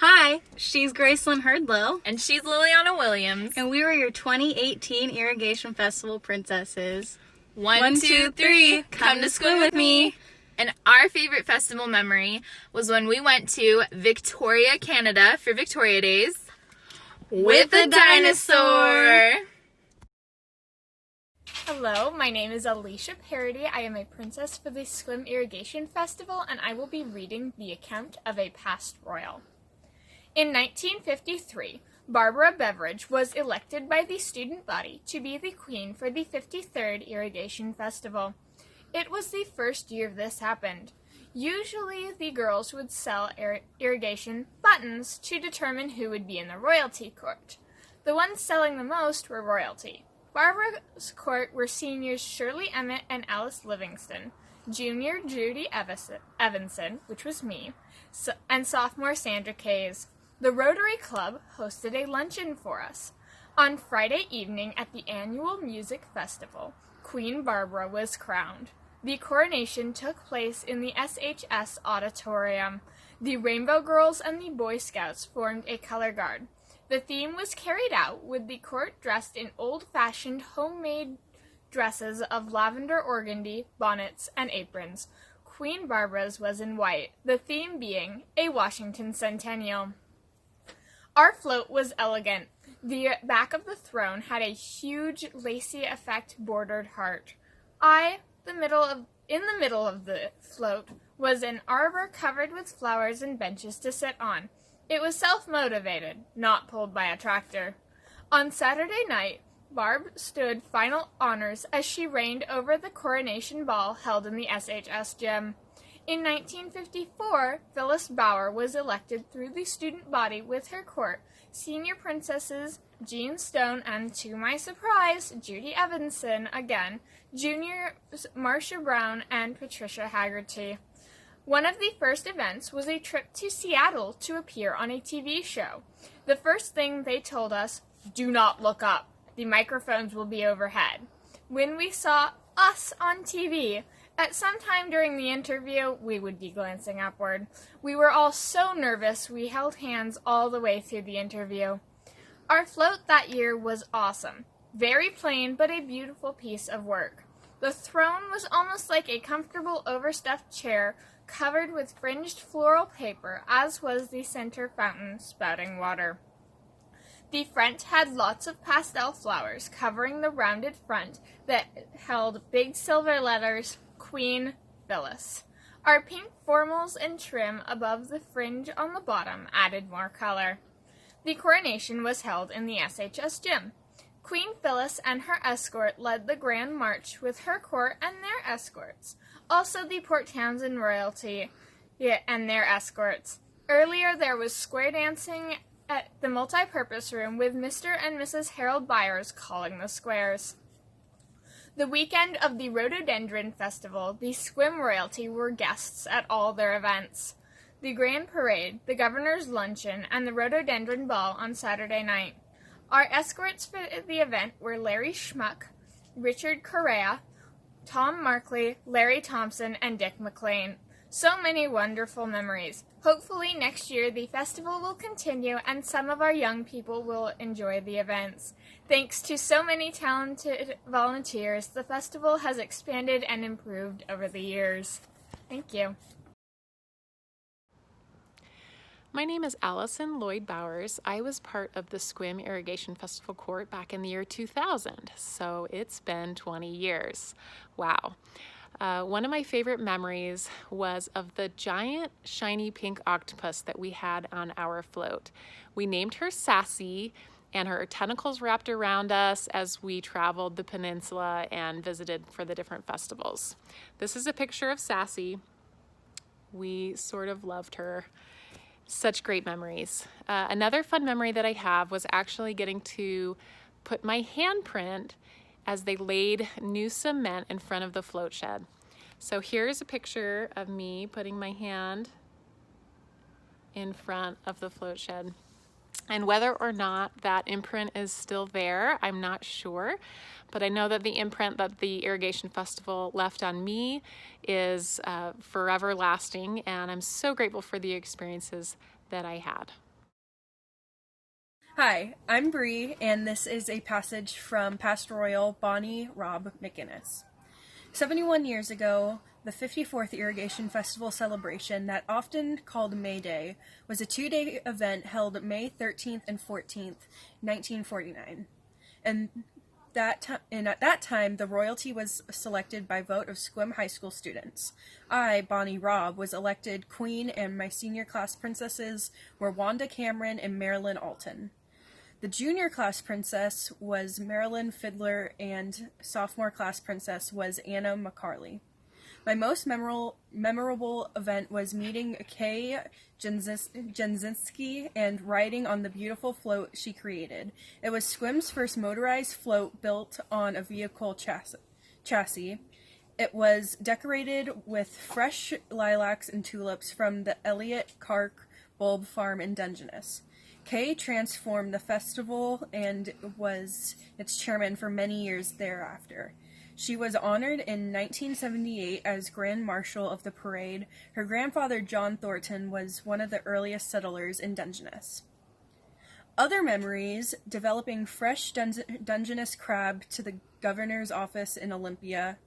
Hi, she's Gracelyn Hurdlow. And she's Liliana Williams. And we were your 2018 Irrigation Festival princesses. 1, 2, 3, come to swim with me. And our favorite festival memory was when we went to Victoria, Canada for Victoria Days with a dinosaur. Hello, my name is Alicia Paredes. I am a princess for the Swim Irrigation Festival, and I will be reading the account of a past royal. In 1953, Barbara Beveridge was elected by the student body to be the queen for the 53rd Irrigation Festival. It was the first year this happened. Usually, the girls would sell irrigation buttons to determine who would be in the royalty court. The ones selling the most were royalty. Barbara's court were seniors Shirley Emmett and Alice Livingston, junior Judy Evanson, which was me, and sophomore Sandra Kays. The Rotary Club hosted a luncheon for us. On Friday evening at the annual music festival, Queen Barbara was crowned. The coronation took place in the SHS auditorium. The Rainbow Girls and the Boy Scouts formed a color guard. The theme was carried out with the court dressed in old-fashioned homemade dresses of lavender organdy, bonnets, and aprons. Queen Barbara's was in white, the theme being a Washington Centennial. Our float was elegant. The back of the throne had a huge lacy effect bordered heart. In the middle of the float was an arbor covered with flowers and benches to sit on. It was self-motivated, not pulled by a tractor. On Saturday night, Barb stood final honors as she reigned over the coronation ball held in the SHS gym. In 1954, Phyllis Bauer was elected through the student body with her court, senior princesses Jean Stone and, to my surprise, Judy Evanson again, juniors Marcia Brown and Patricia Haggerty. One of the first events was a trip to Seattle to appear on a TV show. The first thing they told us, do not look up. The microphones will be overhead. When we saw us on TV, at some time during the interview, we would be glancing upward. We were all so nervous, we held hands all the way through the interview. Our float that year was awesome. Very plain, but a beautiful piece of work. The throne was almost like a comfortable overstuffed chair covered with fringed floral paper, as was the center fountain spouting water. The front had lots of pastel flowers covering the rounded front that held big silver letters, Queen Phyllis. Our pink formals and trim above the fringe on the bottom added more color. The coronation was held in the SHS gym. Queen Phyllis and her escort led the grand march with her court and their escorts. Also the Port Townsend royalty and their escorts. Earlier there was square dancing at the multi-purpose room with Mr. and Mrs. Harold Byers calling the squares. The weekend of the Rhododendron Festival, the swim royalty were guests at all their events. The grand parade, the governor's luncheon, and the rhododendron ball on Saturday night. Our escorts for the event were Larry Schmuck, Richard Correa, Tom Markley, Larry Thompson, and Dick McLean. So many wonderful memories. Hopefully next year the festival will continue and some of our young people will enjoy the events. Thanks to so many talented volunteers, the festival has expanded and improved over the years. Thank you. My name is Allison Lloyd Bowers. I was part of the Swim Irrigation Festival Court back in the year 2000, so it's been 20 years. Wow. One of my favorite memories was of the giant shiny pink octopus that we had on our float. We named her Sassy, and her tentacles wrapped around us as we traveled the peninsula and visited for the different festivals. This is a picture of Sassy. We sort of loved her. Such great memories. Another fun memory that I have was actually getting to put my handprint as they laid new cement in front of the float shed. So here's a picture of me putting my hand in front of the float shed. And whether or not that imprint is still there, I'm not sure, but I know that the imprint that the Irrigation Festival left on me is forever lasting, and I'm so grateful for the experiences that I had. Hi, I'm Bree, and this is a passage from Past Royal Bonnie Rob McGinnis. 71 years ago, the 54th Irrigation Festival celebration, that often called May Day, was a 2-day event held May 13th and 14th, 1949. And at that time, the royalty was selected by vote of Sequim High School students. I, Bonnie Robb, was elected queen, and my senior class princesses were Wanda Cameron and Marilyn Alton. The junior class princess was Marilyn Fiddler, and sophomore class princess was Anna McCarley. My most memorable event was meeting Kay Jenzinski and riding on the beautiful float she created. It was Sequim's first motorized float built on a vehicle chassis. It was decorated with fresh lilacs and tulips from the Elliott Clark Bulb Farm in Dungeness. Kay transformed the festival and was its chairman for many years thereafter. She was honored in 1978 as Grand Marshal of the parade. Her grandfather, John Thornton, was one of the earliest settlers in Dungeness. Other memories: developing fresh Dungeness crab to the governor's office in Olympia,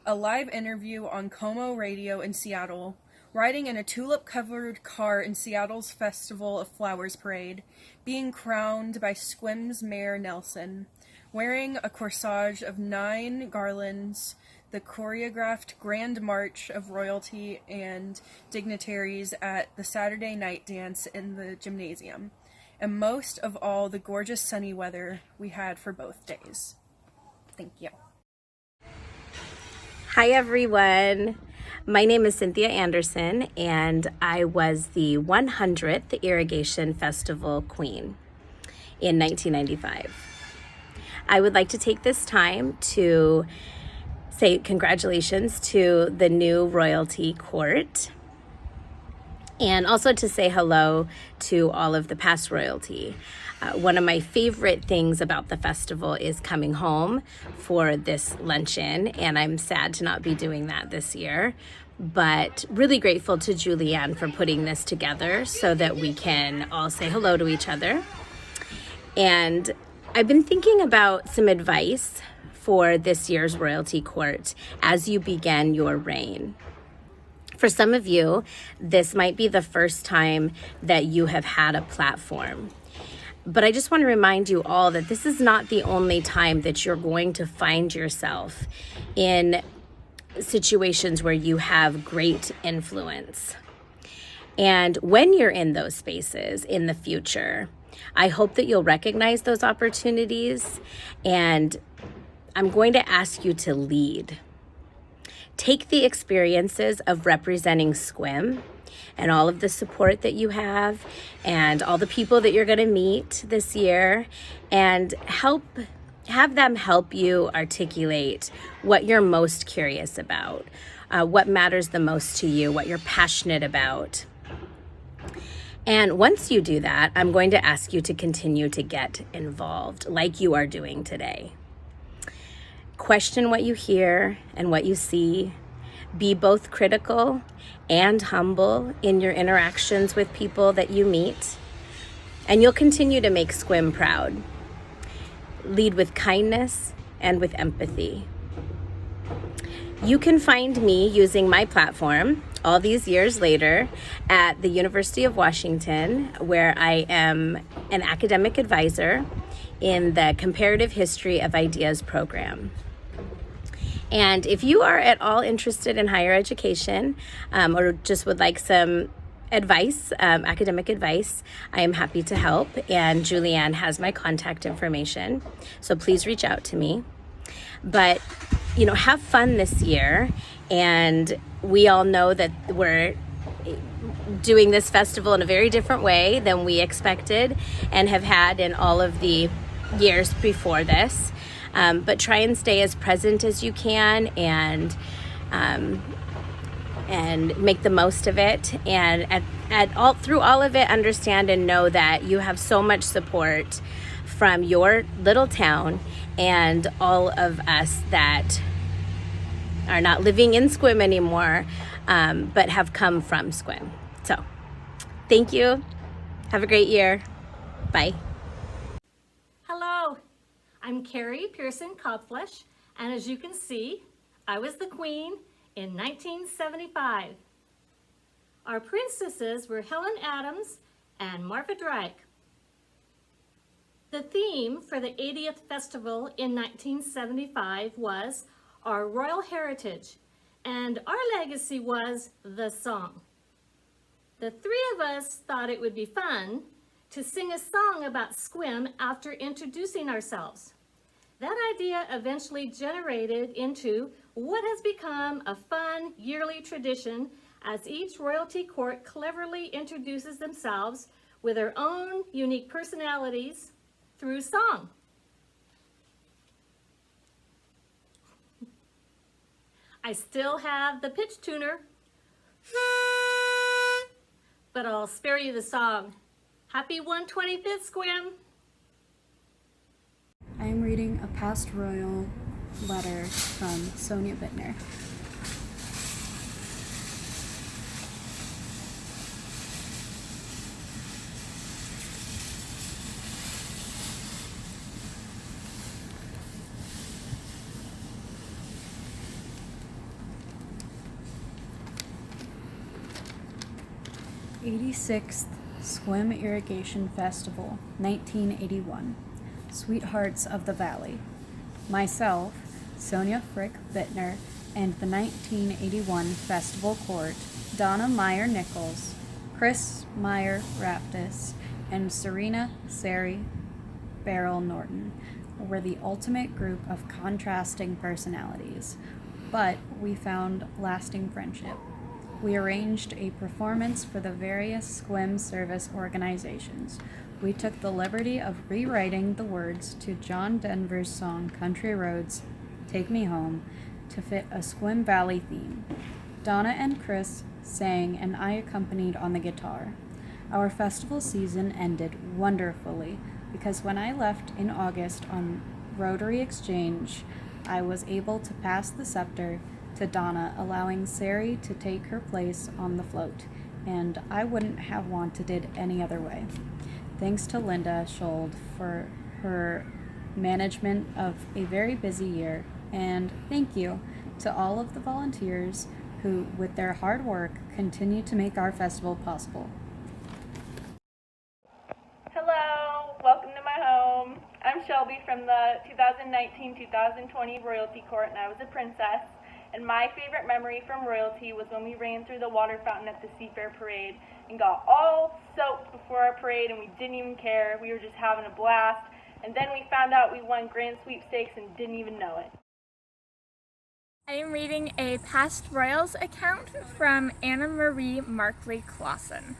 a live interview on Como Radio in Seattle, riding in a tulip-covered car in Seattle's Festival of Flowers parade, being crowned by Sequim's Mayor Nelson, wearing a corsage of 9 garlands, the choreographed Grand March of royalty and dignitaries at the Saturday night dance in the gymnasium, and most of all, the gorgeous sunny weather we had for both days. Thank you. Hi everyone, my name is Cynthia Anderson, and I was the 100th Irrigation Festival Queen in 1995. I would like to take this time to say congratulations to the new royalty court, and also to say hello to all of the past royalty. One of my favorite things about the festival is coming home for this luncheon, and I'm sad to not be doing that this year, but really grateful to Julianne for putting this together so that we can all say hello to each other. And I've been thinking about some advice for this year's royalty court as you begin your reign. For some of you, this might be the first time that you have had a platform. But I just want to remind you all that this is not the only time that you're going to find yourself in situations where you have great influence. And when you're in those spaces in the future, I hope that you'll recognize those opportunities, and I'm going to ask you to lead. Take the experiences of representing Sequim and all of the support that you have and all the people that you're going to meet this year, and have them help you articulate what you're most curious about, what matters the most to you, what you're passionate about. And once you do that, I'm going to ask you to continue to get involved like you are doing today. Question what you hear and what you see. Be both critical and humble in your interactions with people that you meet. And you'll continue to make Sequim proud. Lead with kindness and with empathy. You can find me using my platform all these years later at the University of Washington, where I am an academic advisor in the Comparative History of Ideas program. And if you are at all interested in higher education or just would like some advice, academic advice, I am happy to help. And Julianne has my contact information, so please reach out to me. But, have fun this year. And we all know that we're doing this festival in a very different way than we expected and have had in all of the years before this. But try and stay as present as you can and make the most of it. And through all of it, understand and know that you have so much support from your little town and all of us that are not living in Sequim anymore, but have come from Sequim. So, thank you. Have a great year. Bye. I'm Carrie Pearson Codflesh, and as you can see, I was the queen in 1975. Our princesses were Helen Adams and Martha Drake. The theme for the 80th festival in 1975 was Our Royal Heritage, and our legacy was the song. The three of us thought it would be fun to sing a song about Sequim after introducing ourselves. That idea eventually generated into what has become a fun yearly tradition as each royalty court cleverly introduces themselves with their own unique personalities through song. I still have the pitch tuner, but I'll spare you the song. Happy 125th, Sequim! I am reading a past royal letter from Sonia Bittner. '86th Sequim Irrigation Festival, 1981. Sweethearts of the Valley. Myself, Sonia Frick Bittner, and the 1981 Festival Court, Donna Meyer Nichols, Chris Meyer Raftis, and Serena Sari Beryl Norton were the ultimate group of contrasting personalities, but we found lasting friendship. We arranged a performance for the various Sequim service organizations. We took the liberty of rewriting the words to John Denver's song Country Roads, Take Me Home, to fit a Sequim Valley theme. Donna and Chris sang and I accompanied on the guitar. Our festival season ended wonderfully because when I left in August on Rotary Exchange, I was able to pass the scepter to Donna, allowing Sari to take her place on the float, and I wouldn't have wanted it any other way. Thanks to Linda Schold for her management of a very busy year, and thank you to all of the volunteers who, with their hard work, continue to make our festival possible. Hello, welcome to my home. I'm Shelby from the 2019-2020 Royalty Court, and I was a princess. And my favorite memory from royalty was when we ran through the water fountain at the Seafair Parade and got all soaked before our parade, and we didn't even care. We were just having a blast. And then we found out we won grand sweepstakes and didn't even know it. I am reading a past royals account from Anna Marie Markley Clausen.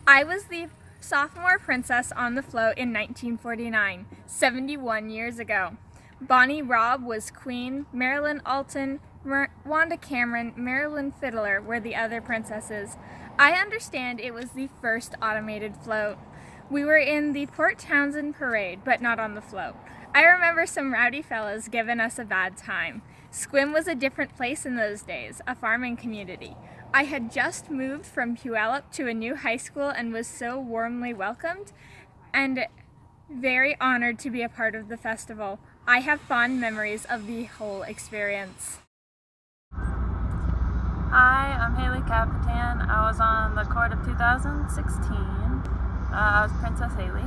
I was the sophomore princess on the float in 1949, 71 years ago. Bonnie Robb was queen, Marilyn Alton, Wanda Cameron, Marilyn Fiddler were the other princesses. I understand it was the first automated float. We were in the Port Townsend parade, but not on the float. I remember some rowdy fellas giving us a bad time. Sequim was a different place in those days, a farming community. I had just moved from Puyallup to a new high school and was so warmly welcomed and very honored to be a part of the festival. I have fond memories of the whole experience. Hi, I'm Haley Capitan. I was on the court of 2016. I was Princess Haley,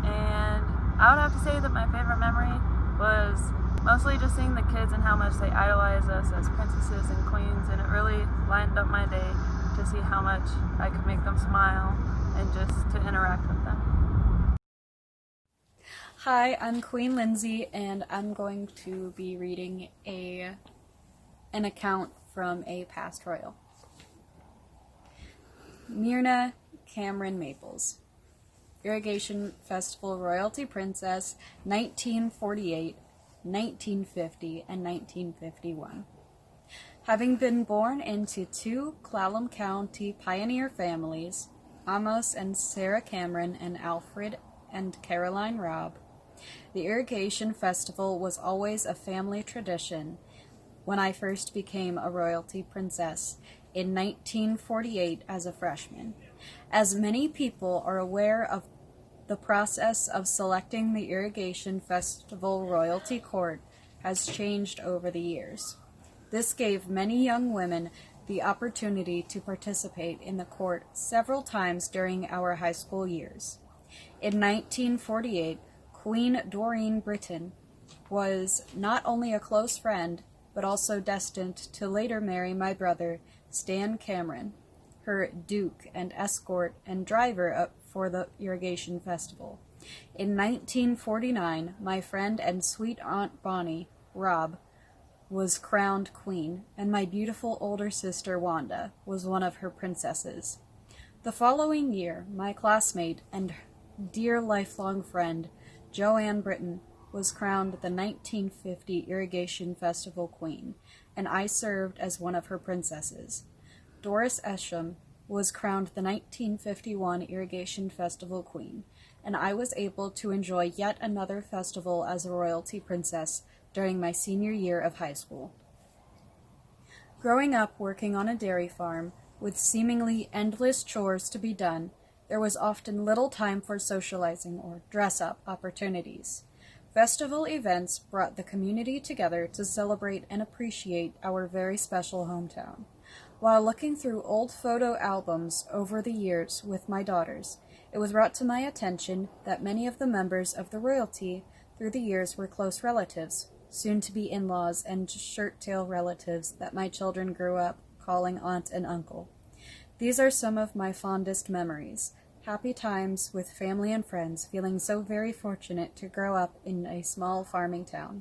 and I would have to say that my favorite memory was mostly just seeing the kids and how much they idolize us as princesses and queens, and it really lightened up my day to see how much I could make them smile and just to interact with them. Hi, I'm Queen Lindsey, and I'm going to be reading an account from a past royal. Myrna Cameron Maples, Irrigation Festival Royalty Princess, 1948, 1950, and 1951. Having been born into two Clallam County pioneer families, Amos and Sarah Cameron and Alfred and Caroline Robb, the Irrigation Festival was always a family tradition. When I first became a royalty princess in 1948 as a freshman. As many people are aware of the process of selecting the Irrigation Festival Royalty Court has changed over the years. This gave many young women the opportunity to participate in the court several times during our high school years. In 1948, Queen Doreen Britain was not only a close friend, but also destined to later marry my brother, Stan Cameron, her Duke and escort and driver up for the Irrigation Festival. In 1949, my friend and sweet Aunt Bonnie, Rob, was crowned queen, and my beautiful older sister Wanda was one of her princesses. The following year, my classmate and dear lifelong friend, Joanne Britton, was crowned the 1950 Irrigation Festival Queen, and I served as one of her princesses. Doris Esham was crowned the 1951 Irrigation Festival Queen, and I was able to enjoy yet another festival as a royalty princess during my senior year of high school. Growing up working on a dairy farm, with seemingly endless chores to be done, there was often little time for socializing or dress-up opportunities. Festival events brought the community together to celebrate and appreciate our very special hometown. While looking through old photo albums over the years with my daughters, it was brought to my attention that many of the members of the royalty through the years were close relatives, soon to be in-laws and shirt-tail relatives that my children grew up calling aunt and uncle. These are some of my fondest memories. Happy times with family and friends, feeling so very fortunate to grow up in a small farming town,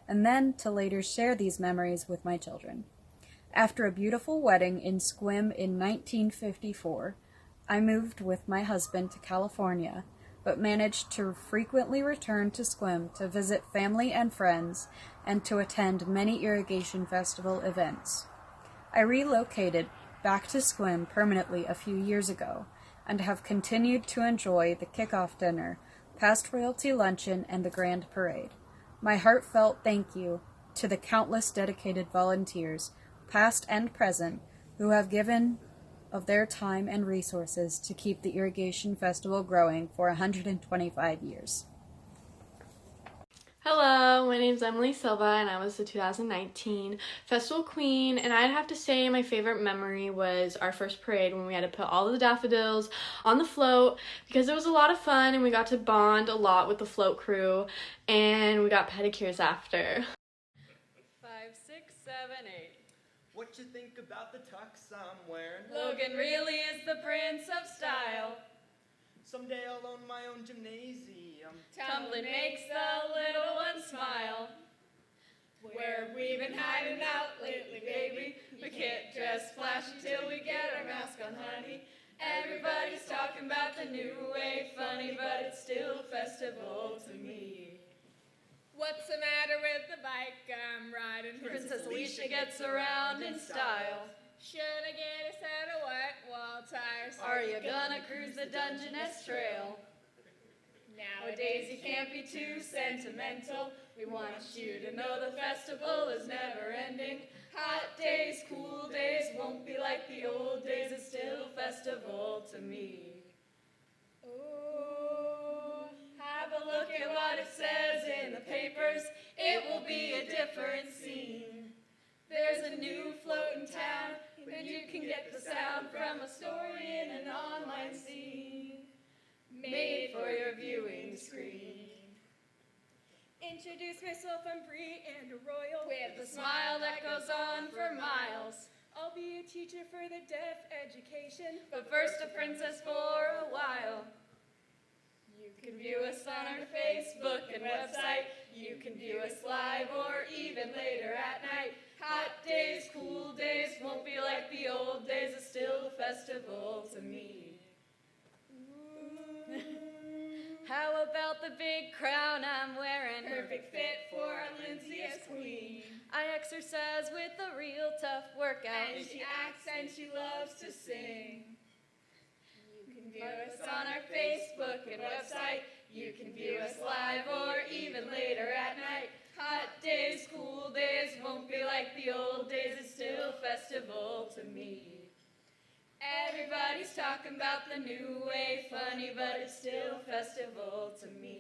and then to later share these memories with my children. After a beautiful wedding in Sequim in 1954, I moved with my husband to California, but managed to frequently return to Sequim to visit family and friends and to attend many Irrigation Festival events. I relocated back to Sequim permanently a few years ago and have continued to enjoy the kickoff dinner, past royalty luncheon, and the grand parade. My heartfelt thank you to the countless dedicated volunteers, past and present, who have given of their time and resources to keep the Irrigation Festival growing for 125 years. Hello, my name is Lindsey Silva, and I was the 2019 Festival Queen, and I'd have to say my favorite memory was our first parade when we had to put all the daffodils on the float, because it was a lot of fun, and we got to bond a lot with the float crew, and we got pedicures after. 5, 6, 7, 8. What you think about the tux I'm wearing? Logan really is the prince of style. Someday I'll own my own gymnasium. Tumbling makes the little one smile. Where have we been hiding out lately, baby? We can't dress flashy till we get our mask on, honey. Everybody's talking about the new wave, funny, but it's still festival to me. What's the matter with the bike I'm riding? Princess Alicia gets around in style. Should I get a set of white wall tires? Are you gonna cruise the Dungeness Trail? Nowadays you can't be too sentimental. We want you to know the festival is never ending. Hot days, cool days, won't be like the old days. It's still festival to me. Ooh, have a look at what it says in the papers. It will be a different scene. There's a new float in town, and you can get the sound from a story in an online scene, made for your viewing screen. Introduce myself, I'm Bree and a royal, with a smile that goes on for miles. I'll be a teacher for the deaf education, but first a princess for a while. You can view us on our Facebook and website. You can view us live or even later at night. Hot days, cool days, won't be like the old days. It's still a festival to me. How about the big crown I'm wearing? Perfect fit for our Lindsey as queen. I exercise with a real tough workout, and she acts and she loves to sing. You can view us on our Facebook and website. You can view us live or even later at night. Hot days, cool days, won't be like the old days. It's still a festival to me. Everybody's talking about the new wave, funny, but it's still a festival to me.